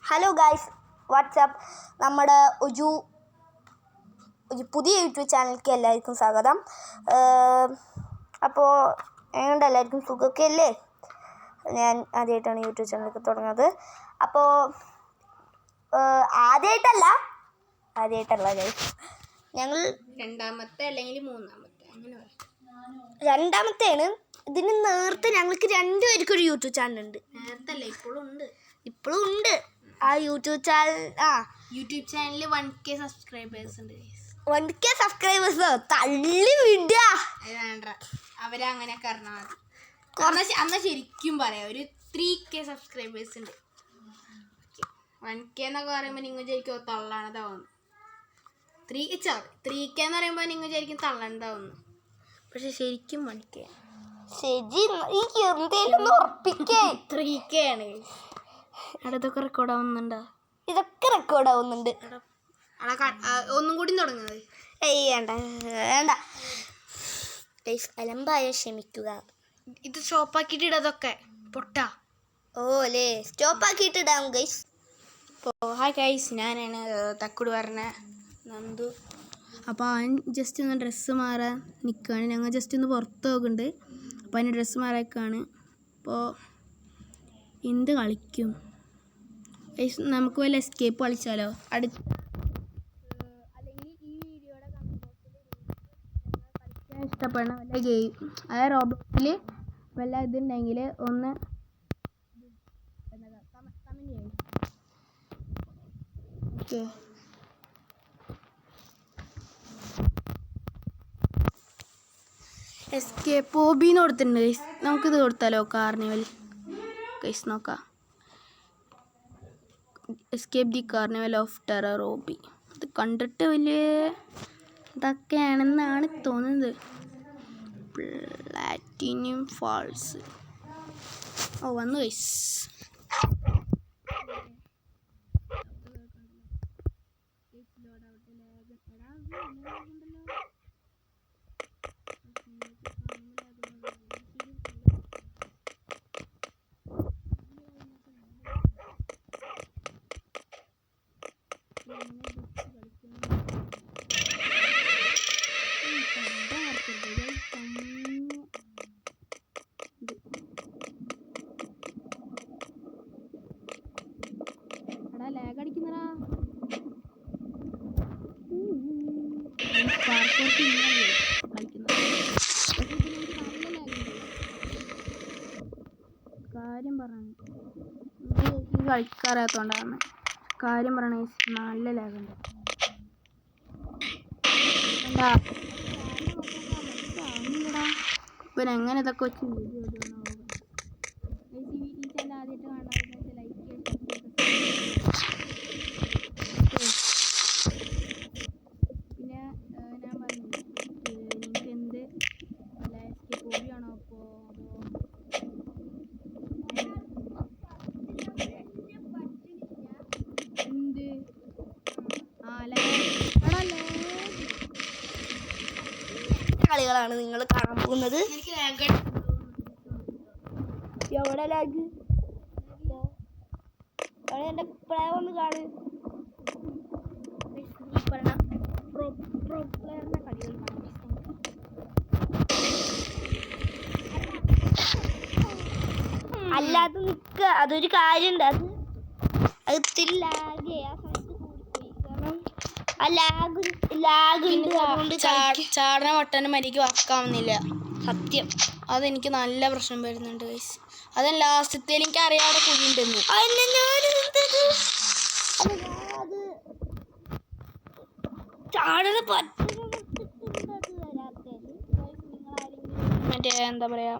Hello guys, WhatsApp. നമ്മുടെ ഒരു പുതിയ യൂട്യൂബ് ചാനലിലേക്ക് എല്ലാവർക്കും സ്വാഗതം. അപ്പോൾ എങ്ങനെയുണ്ട് എല്ലാവർക്കും? സുഖമൊക്കെ അല്ലേ? ഞാൻ ആദ്യമായിട്ടാണ് യൂട്യൂബ് ചാനലൊക്കെ തുടങ്ങുന്നത്. അപ്പോൾ ആദ്യമായിട്ടല്ല ഗായ്സ്, ഞങ്ങൾ രണ്ടാമത്തെ അല്ലെങ്കിൽ മൂന്നാമത്തെ അങ്ങനെ രണ്ടാമത്തെയാണ്. ഇതിന് നേരത്തെ ഞങ്ങൾക്ക് രണ്ടുപേർക്കും ഒരു യൂട്യൂബ് ചാനലുണ്ട്. നേരത്തല്ല, ഇപ്പോഴും ഉണ്ട് ആ യൂട്യൂബ് ചാനലിൽ 1K സബ്സ്ക്രൈബേഴ്സ് ഉണ്ട്. 1K സബ്സ്ക്രൈബേഴ്സ് തള്ളി വിടുക. അവരങ്ങനെ പറഞ്ഞാൽ മതി. അന്ന് ശരിക്കും പറയാം, ഒരു 3K സബ്സ്ക്രൈബേഴ്സ് ഉണ്ട്. 1K എന്നൊക്കെ പറയുമ്പോൾ നിങ്ങൾ ശരിക്കും തള്ളാണതാവുന്നു. 3K എന്ന് പറയുമ്പോൾ നിങ്ങൾ ശരിക്കും തള്ളണ്ടാവുന്നു. പക്ഷെ ശരിക്കും 1K. ശരി, എനിക്ക് എന്തേലും ഉറപ്പിക്കേ. 3K ആണ്. ഇതൊക്കെ റെക്കോർഡ് ആവുന്നുണ്ടോ? ഇതൊക്കെ റെക്കോർഡ് ആവുന്നുണ്ട്. ഒന്നും കൂടി തുടങ്ങുന്നത്. വേണ്ട അലമ്പായ ക്ഷമിക്കുക. ഇത് സ്റ്റോപ്പാക്കിയിട്ട് ഇടതൊക്കെ പൊട്ടാ. അല്ലേ, സ്റ്റോപ്പാക്കിയിട്ട് ഇടാം ഗൈസ്. ഹായ് ഗൈസ്, ഞാനാണ് തക്കുട് പറഞ്ഞ നന്ദു. അപ്പോൾ അവൻ ജസ്റ്റ് ഒന്ന് ഡ്രസ്സ് മാറാൻ നിൽക്കുകയാണ്. ഞങ്ങൾ ജസ്റ്റ് ഒന്ന് പുറത്ത് പോകുന്നുണ്ട്. അപ്പോൾ അതിന് ഡ്രസ്സ് മാറാക്കാണ്. അപ്പോൾ എന്ത് കളിക്കും ഗൈസ്? നമുക്ക് വല്ല എസ്കേപ്പ് കളിച്ചാലോ? അല്ലെങ്കിൽ ഈ വീഡിയോയുടെ കമൻറ്റ് ബോക്സിൽ കളിക്കാൻ ഇഷ്ടപ്പെടുന്ന വല്ല ഗെയിം, അതായത് റോബോട്ടിൽ വല്ല ഇതുണ്ടെങ്കിൽ ഒന്ന് കമൻറ്റ് ചെയ്യും. ഓക്കെ, എസ്കേപ്പ് ഹോബിന്ന് കൊടുത്തിട്ടുണ്ട് ഗൈസ്. നമുക്കിത് കൊടുത്താലോ? കാർണിവൽ ഗൈസ്, നോക്കാം. Escape the carnival of terror obby. ഇത് കണ്ടിട്ട് വലിയ ഇതൊക്കെയാണെന്നാണ് തോന്നുന്നത്. Platinum falls. വന്നു ഗൈസ്. ലാഗ് അടിക്കുന്നടാ. കാര്യം പറഞ്ഞു കളിക്കാറിയാത്തോണ്ടാണ്. കാര്യം പറയണ നല്ല ലാഗുണ്ട്. ഇപ്പം എങ്ങനെ ഇതൊക്കെ വെച്ച് വീഡിയോ ഇടണോ? ഈ ചാനൽ ആദ്യമായിട്ട് കാണാൻ ലൈക്ക് പിന്നെ ഞാൻ പറഞ്ഞു, നിങ്ങൾക്ക് എന്ത് എസ്കേപ്പ് ഹോബിയാണോ? അപ്പോൾ എന്ത് കളികളാണ് നിങ്ങൾ കാണാൻ പോകുന്നത്. എവിടെ ലാഗ്? എൻ്റെ പ്ലേ ഒന്ന് കാണു. അല്ലാതെ നിൽക്കുക, അതൊരു കാര്യമുണ്ട്. അത് ഇത്തിരി ലാഗ് ആ സമയത്ത് കൂടിപ്പോയി. കാരണം ആ ലാഗ് അതുകൊണ്ട് ചാടന വട്ടന് മരിക്ക് വർക്കാവുന്നില്ല. സത്യം, അതെനിക്ക് നല്ല പ്രശ്നം വരുന്നുണ്ട് ഗൈസ്. അത് ലാസ്റ്റത്തെ എനിക്ക് അറിയാതെ കുഴിയുണ്ടെന്ന്. മറ്റേ എന്താ പറയാ,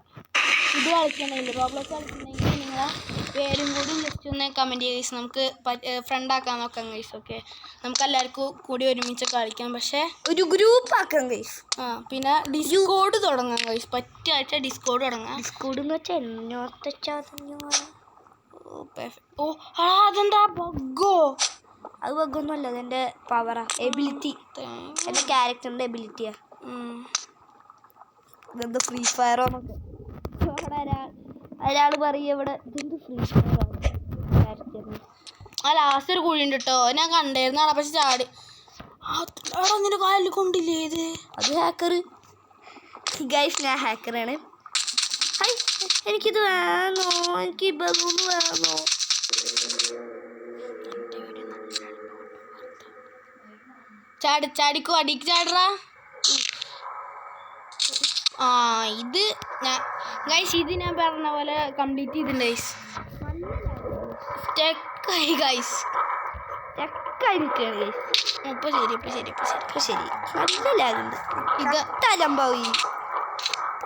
ഇത് കളിക്കണമെങ്കിൽ റോബ്ലോക്സ് കളിക്കണമെങ്കിൽ നിങ്ങളെ പേരും കൂടി ജസ്റ്റ് ഒന്ന് കമൻറ്റ് ചെയ്ത് ഗൈസ്. നമുക്ക് ഫ്രണ്ടാക്കാൻ നോക്കാം ഗൈസ്. ഓക്കെ, നമുക്ക് എല്ലാവർക്കും കൂടി ഒരുമിച്ച് കളിക്കാം. പക്ഷേ ഒരു ഗ്രൂപ്പ് ആക്കാം ഗൈസ്. പിന്നെ ഡിസ്കോഡ് തുടങ്ങാം ഗൈസ്. പറ്റാഴ്ച ഡിസ്കോഡ് തുടങ്ങാം. ഡിസ്കോഡ് എന്ന് വെച്ചാൽ അതെന്താ ബഗ്ഗോ? അത് ബഗ്ഗൊന്നുമല്ല, അതെൻ്റെ പവറാ, എബിലിറ്റി. എൻ്റെ ക്യാരക്ടറിൻ്റെ എബിലിറ്റിയാ. ഇതെന്ത് ഫ്രീ ഫയറോ എന്നൊക്കെ ഒരാൾ പറയും ഇവിടെ, ഇതെന്ത് ഫ്രീ ഫയറോ ക്യാരക്ടറിന്. ആ ലാസ്റ്റ് ഒരു കുഴി ഉണ്ട് കേട്ടോ, ഞാൻ കണ്ടായിരുന്നാണ്. പക്ഷെ ചാടി ഒന്നിൻ്റെ കാലിൽ കൊണ്ടില്ലേ ഇത്? അത് ഹാക്കർ. ഗൈസ് ഞാൻ ഹാക്കറാണ്. എനിക്കിത് വേണോ, എനിക്ക് ബലൂൺ വേണോ. ചാടിക്കോ, അടിക്ക് ചാടറാ. ആ ഇത് ഞാൻ ഗൈസ്, ഇത് ഞാൻ പറഞ്ഞ പോലെ കംപ്ലീറ്റ് ചെയ്തിട്ടുണ്ട് ഗൈസ്. സ്റ്റക്കായി ഗൈസ്, സ്റ്റക്കായി നിൽക്കുകയാണ് ഗൈസ്. ഇപ്പോൾ ശരി. നല്ല ലാഗുണ്ട്. ഇത് തലമ്പാവും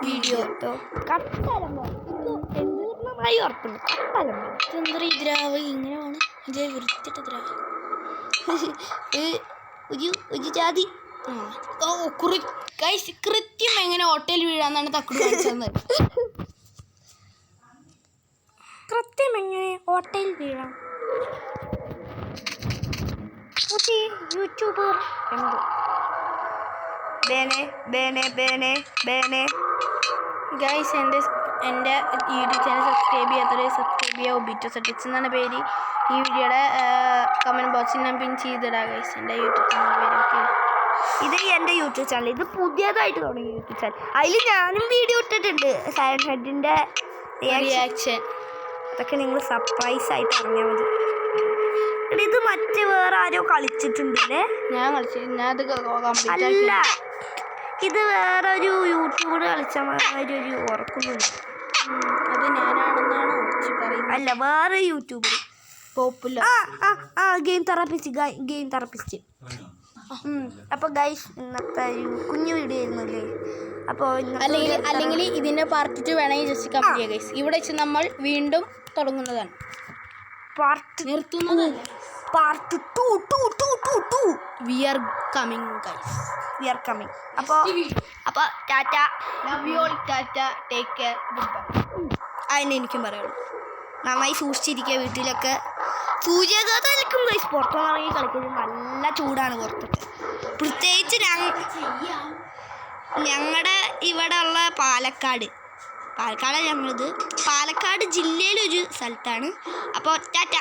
വീഡിയോ കേട്ടോ. കട്ടലമ്പാവും, പൂർണ്ണമായി ഉറപ്പുണ്ട്. കട്ടലമ്പാവും. ഇതെന്താ ഈ ദ്രാവ് ഇങ്ങനെ വേണം? ഇത് വൃത്തിട്ട ദ്രാവ്. ഒരു ജാതി. ഗൈസ് കൃത്യം എങ്ങനെ ഹോട്ടലിൽ വീഴാന്നാണ് തക്കുട് കാണിച്ചത്. കൃത്യം എങ്ങനെ ഹോട്ടലിൽ വീഴാം. യൂട്യൂബർ ഗൈസ് എൻ്റെ യൂട്യൂബ് ചാനൽ സബ്സ്ക്രൈബ് ചെയ്യാത്തവരെ സബ്സ്ക്രൈബ് ചെയ്യുക. ഒബിറ്റോ സെറ്റിക്സ് എന്നാണ് പേര്. ഈ വീഡിയോയുടെ കമൻറ്റ് ബോക്സിൽ ഞാൻ പിൻ ചെയ്തിടാം ഗൈസ്, എൻ്റെ യൂട്യൂബ് ചാനൽ പേരൊക്കെ. ഇത് എൻ്റെ യൂട്യൂബ് ചാനൽ, ഇത് പുതിയതായിട്ട് തുടങ്ങിയ യൂട്യൂബ് ചാനൽ. അതിൽ ഞാനും വീഡിയോ ഇട്ടിട്ടുണ്ട്, സൈലന്റ് ഹെഡിൻ്റെ റിയാക്ഷൻ. അതൊക്കെ നിങ്ങൾ സർപ്രൈസ് ആയിട്ട് അറിഞ്ഞാൽ മതി. ഇത് മറ്റേ വേറെ ആരോ കളിച്ചിട്ടുണ്ടല്ലേ? ഞാൻ അത് അല്ല, ഇത് വേറൊരു യൂട്യൂബർ കളിച്ച മാതിരി ഒരു ഉറക്കുന്നുണ്ട്. അത് ഞാനാണെന്നാണ് പറയുന്നത്. അല്ല, വേറെ യൂട്യൂബർ പോപ്പുലർ. Game therapist. അപ്പോൾ ഗൈസ്, ഇന്നത്തെ ഒരു കുഞ്ഞു വീഡിയോ ആയിരുന്നല്ലേ. അപ്പോൾ അല്ലെങ്കിൽ ഇതിൻ്റെ പാർട്ട് 2 വേണമെങ്കിൽ ജസ്റ്റ് കമൻറ്റ് ചെയ്യുക ഗൈസ്. ഇവിടെ വെച്ച് നമ്മൾ വീണ്ടും തുടങ്ങുന്നതാണ്. നിർത്തുന്നതല്ല, part 2. We are coming guys. അപ്പോൾ tata, love you all, tata, take care, good bye. അതിനെ എനിക്കും പറയുള്ളൂ. നന്നായി സൂക്ഷിച്ചിരിക്കുക വീട്ടിലൊക്കെ. സൂര്യാഘാതം ഏൽക്കും ഗൈസ്. പുറത്തൊന്നും ഇറങ്ങി കളിക്കുന്നത് നല്ല ചൂടാണ് പുറത്തൊക്കെ. പ്രത്യേകിച്ച് ഞങ്ങളുടെ ഇവിടെ ഉള്ള പാലക്കാട് ഞങ്ങളിത് പാലക്കാട് ജില്ലയിലൊരു സ്ഥലത്താണ്. അപ്പോൾ ടാറ്റ.